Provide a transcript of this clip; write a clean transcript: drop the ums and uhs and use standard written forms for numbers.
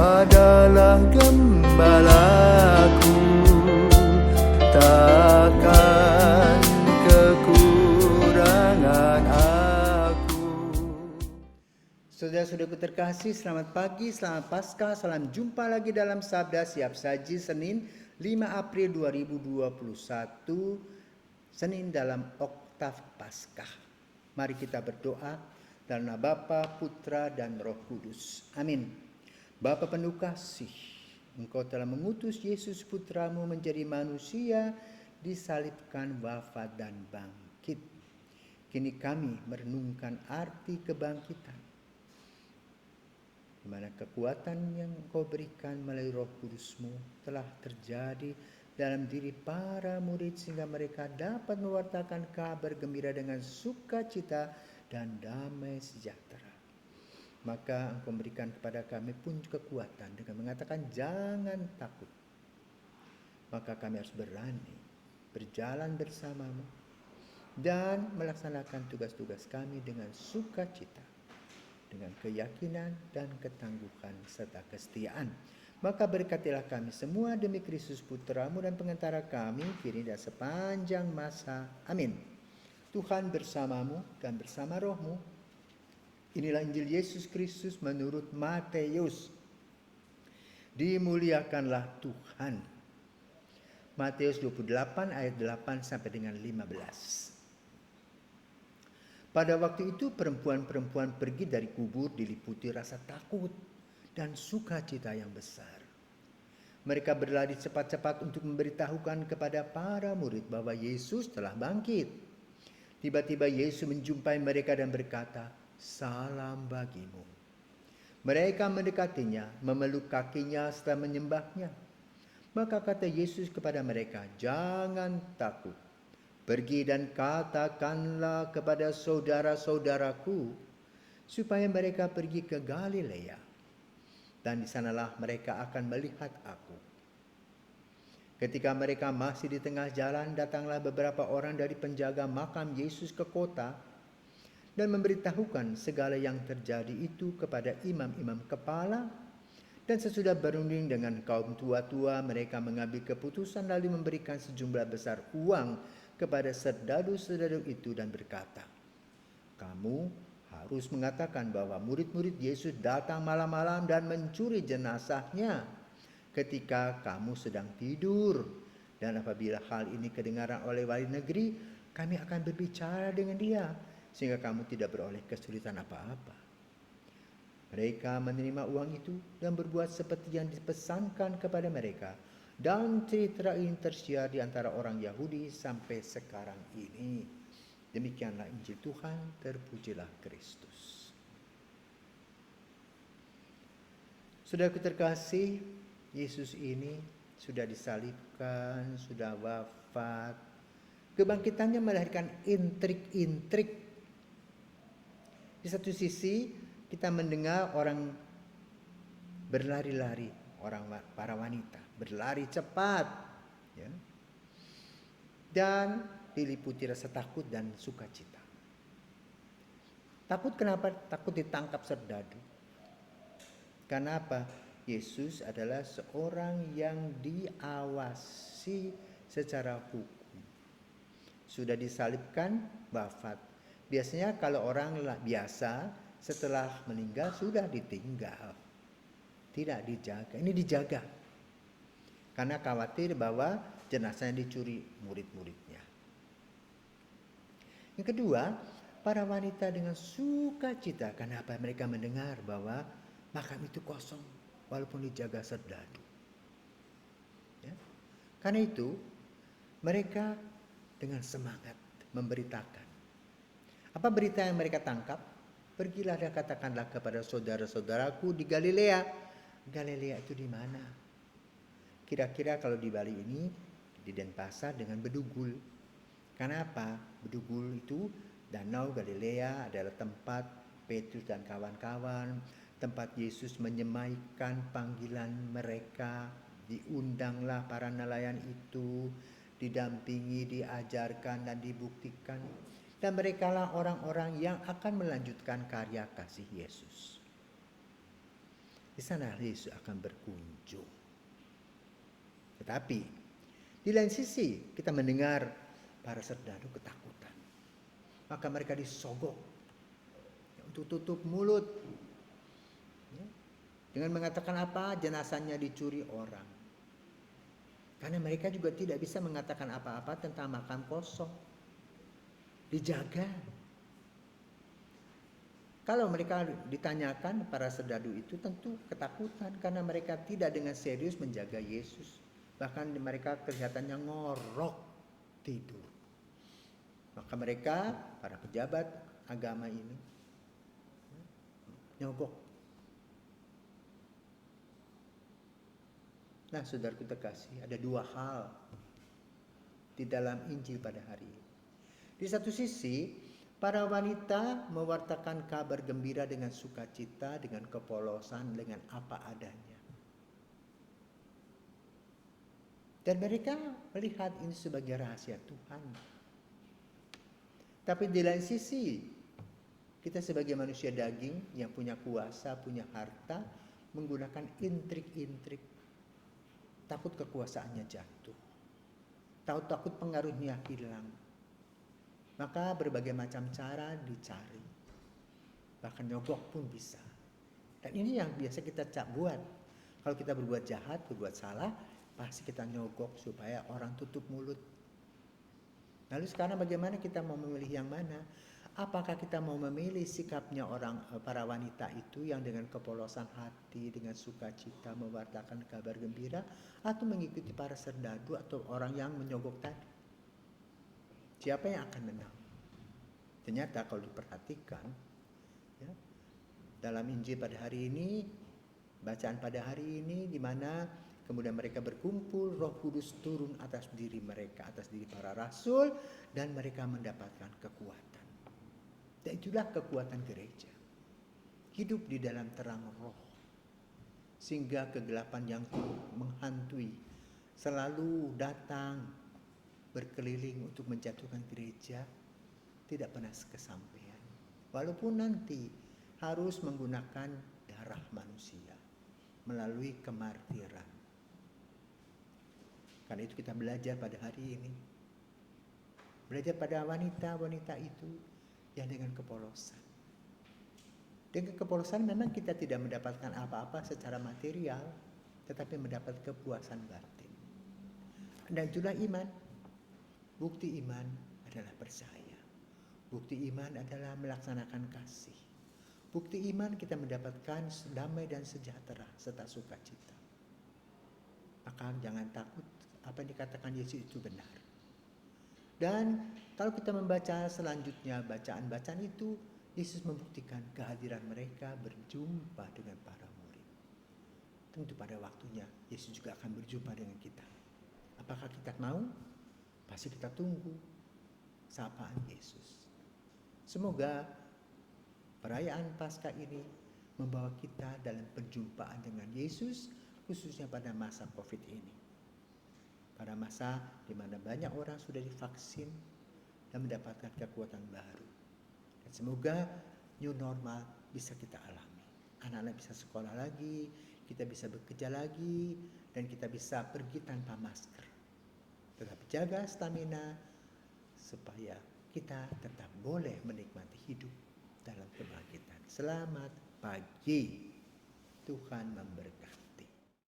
adalah gembalaku, takkan kekurangan aku. Saudara-saudaraku terkasih, selamat pagi, selamat Paskah, salam jumpa lagi dalam Sabda Siap Saji Senin 5 April 2021, Senin dalam Oktav Paskah. Mari kita berdoa dalam nama Bapa, Putra, dan Roh Kudus. Amin. Bapa penuh kasih, Engkau telah mengutus Yesus Putramu menjadi manusia, disalibkan, wafat, dan bangkit. Kini kami merenungkan arti kebangkitan, di mana kekuatan yang Engkau berikan melalui Roh Kudus-Mu telah terjadi dalam diri para murid sehingga mereka dapat mewartakan kabar gembira dengan sukacita dan damai sejahtera. Maka Engkau berikan kepada kami pun kekuatan dengan mengatakan jangan takut. Maka kami harus berani berjalan bersama-Mu dan melaksanakan tugas-tugas kami dengan sukacita, dengan keyakinan dan ketangguhan serta kesetiaan. Maka berkatilah kami semua demi Kristus Putra-Mu dan pengantara kami kini dan sepanjang masa. Amin. Tuhan bersamamu dan bersama rohmu. Inilah Injil Yesus Kristus menurut Matius. Dimuliakanlah Tuhan. Matius 28 ayat 8 sampai dengan 15. Pada waktu itu perempuan-perempuan pergi dari kubur diliputi rasa takut dan sukacita yang besar. Mereka berlari cepat-cepat untuk memberitahukan kepada para murid bahwa Yesus telah bangkit. Tiba-tiba Yesus menjumpai mereka dan berkata, "Salam bagimu." Mereka mendekatinya, memeluk kakinya serta menyembahnya. Maka kata Yesus kepada mereka, "Jangan takut. Pergi dan katakanlah kepada saudara-saudaraku supaya mereka pergi ke Galilea, dan di sanalah mereka akan melihat aku." Ketika mereka masih di tengah jalan, datanglah beberapa orang dari penjaga makam Yesus ke kota dan memberitahukan segala yang terjadi itu kepada imam-imam kepala. Dan sesudah berunding dengan kaum tua-tua, mereka mengambil keputusan lalu memberikan sejumlah besar uang kepada serdadu-serdadu itu dan berkata, "Kamu harus mengatakan bahwa murid-murid Yesus datang malam-malam dan mencuri jenazahnya ketika kamu sedang tidur. Dan apabila hal ini kedengaran oleh wali negeri, kami akan berbicara dengan dia sehingga kamu tidak beroleh kesulitan apa-apa." Mereka menerima uang itu dan berbuat seperti yang dipesankan kepada mereka. Dan cerita ini tersiar di antara orang Yahudi sampai sekarang ini. Demikianlah Injil Tuhan, terpujilah Kristus. Saudaraku terkasih, Yesus ini sudah disalibkan, sudah wafat. Kebangkitannya melahirkan intrik-intrik. Di satu sisi kita mendengar orang berlari-lari, para wanita berlari cepat, ya, dan diliputi rasa takut dan sukacita. Takut kenapa? Takut ditangkap serdadu. Karena apa? Yesus adalah seorang yang diawasi secara hukum. Sudah disalibkan, wafat. Biasanya kalau orang biasa setelah meninggal sudah ditinggal, tidak dijaga. Ini dijaga karena khawatir bahwa jenazahnya dicuri murid-muridnya. Yang kedua, para wanita dengan sukacita. Kenapa? Mereka mendengar bahwa makam itu kosong walaupun dijaga serdadu. Ya. Karena itu mereka dengan semangat memberitakan. Apa berita yang mereka tangkap? "Pergilah dan katakanlah kepada saudara-saudaraku di Galilea." Galilea itu di mana? Kira-kira kalau di Bali ini, di Denpasar dengan Bedugul. Kenapa? Bedugul itu danau Galilea adalah tempat Petrus dan kawan-kawan, tempat Yesus menyemaikan panggilan mereka. Diundanglah para nelayan itu, didampingi, diajarkan dan dibuktikan. Dan merekalah orang-orang yang akan melanjutkan karya kasih Yesus. Di Di sana Yesus akan berkunjung. Tetapi di lain sisi kita mendengar para serdadu ketakutan. Maka mereka disogok untuk tutup mulut. Ya. Dengan mengatakan apa? Jenazahnya dicuri orang. Karena mereka juga tidak bisa mengatakan apa-apa tentang makam kosong. Dijaga. Kalau mereka ditanyakan, para serdadu itu tentu ketakutan. Karena mereka tidak dengan serius menjaga Yesus. Bahkan mereka kelihatannya ngorok tidur. Maka mereka, para pejabat agama ini, nyogok. Nah, saudaraku terkasih, ada dua hal di dalam Injil pada hari ini. Di satu sisi, para wanita mewartakan kabar gembira dengan sukacita, dengan kepolosan, dengan apa adanya. Dan mereka melihat ini sebagai rahasia Tuhan. Tapi di lain sisi, kita sebagai manusia daging yang punya kuasa, punya harta, menggunakan intrik-intrik. Takut kekuasaannya jatuh. Takut pengaruhnya hilang. Maka berbagai macam cara dicari. Bahkan nyogok pun bisa. Dan ini yang biasa kita buat. Kalau kita berbuat jahat, berbuat salah, pasti kita nyogok supaya orang tutup mulut. Lalu sekarang bagaimana kita mau memilih yang mana? Apakah kita mau memilih sikapnya para wanita itu yang dengan kepolosan hati, dengan sukacita mewartakan kabar gembira, atau mengikuti para serdadu atau orang yang menyogok tadi? Siapa yang akan menang? Ternyata kalau diperhatikan, ya, dalam Injil pada hari ini, bacaan pada hari ini, di mana kemudian mereka berkumpul, Roh Kudus turun atas diri mereka, atas diri para rasul, dan mereka mendapatkan kekuatan. Dan itulah kekuatan gereja. Hidup di dalam terang roh. Sehingga kegelapan yang menghantui selalu datang berkeliling untuk menjatuhkan gereja tidak pernah kesampaian. Walaupun nanti harus menggunakan darah manusia melalui kemartiran. Karena itu kita belajar pada hari ini. Belajar pada wanita-wanita itu yang dengan kepolosan. Dengan kepolosan memang kita tidak mendapatkan apa-apa secara material, tetapi mendapat kepuasan batin. Dan itulah iman. Bukti iman adalah percaya. Bukti iman adalah melaksanakan kasih. Bukti iman kita mendapatkan damai dan sejahtera serta sukacita. Maka jangan takut apa yang dikatakan Yesus itu benar. Dan kalau kita membaca selanjutnya bacaan-bacaan itu, Yesus membuktikan kehadiran mereka berjumpa dengan para murid. Tentu pada waktunya Yesus juga akan berjumpa dengan kita. Apakah kita mau? Pasti kita tunggu sapaan Yesus. Semoga perayaan Paskah ini membawa kita dalam perjumpaan dengan Yesus, khususnya pada masa COVID ini. Pada masa di mana banyak orang sudah divaksin dan mendapatkan kekuatan baru. Dan semoga new normal bisa kita alami. Anak-anak bisa sekolah lagi, kita bisa bekerja lagi, dan kita bisa pergi tanpa masker. Tetap jaga stamina supaya kita tetap boleh menikmati hidup dalam kebangkitan. Selamat pagi. Tuhan memberkati.